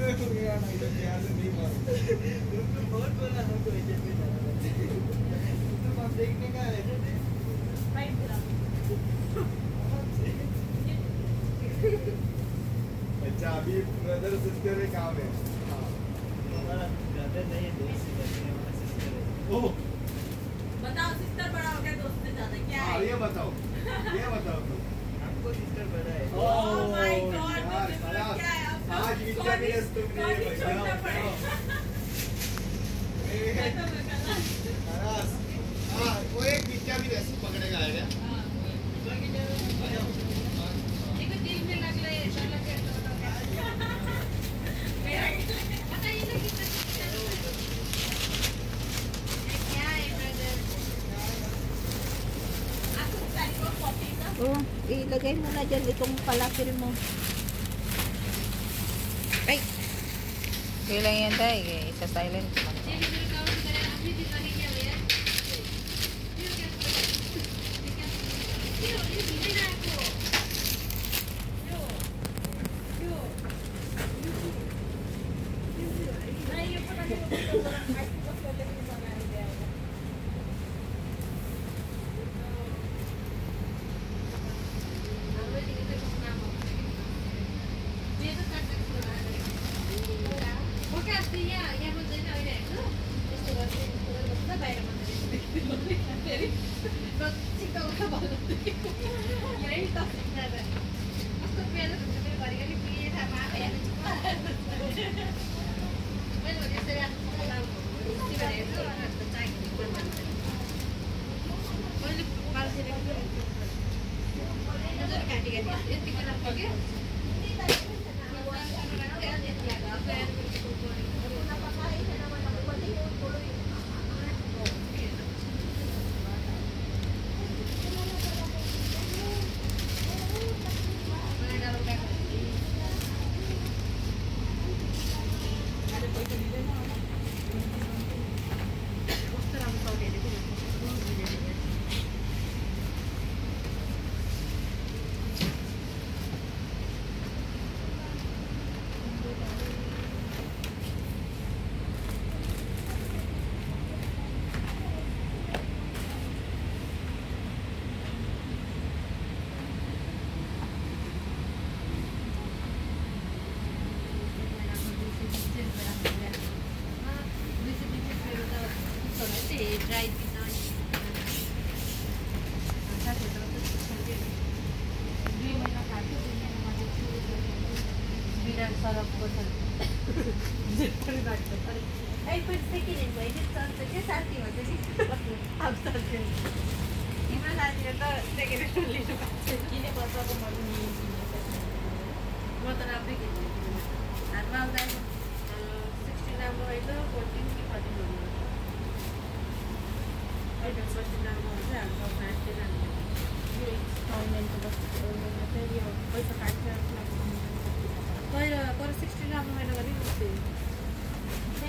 बहुत बोला हमको देखने का है अच्छा अभी ब्रदर सिस्टर है काम है हमारा ब्रदर नहीं दोस्त है हमारा सिस्टर है ओह बताओ सिस्टर बड़ा हो गया दोस्त से ज्यादा क्या है ये बताओ तुम हमको सिस्टर बड़ा है ओह माय गॉड क्या है आज विद्या के तुमने खलास हां वो एक विद्या भी रेसिपी पकड़ेगा आएगा एक दिल में लग रहा है ऐसा लग रहा है बताइए ना कितना क्या है ब्रदर आपको सारी को कॉपी का Oh, ilagay mo na dyan itong palakil mo. Ay! Okay lang yan tayo. Isa silent.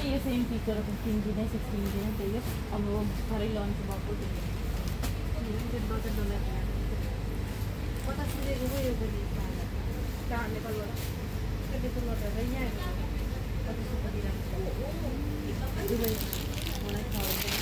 ये सेम फीचर है 15 दिन है 16 दिन है चाहिए अब वो सारे लॉन्च बाको चाहिए ये $10 पता चले वो ये बड़ी क्या निकल वाला कभी तो लौट रही है पता तो पड़ी रहा है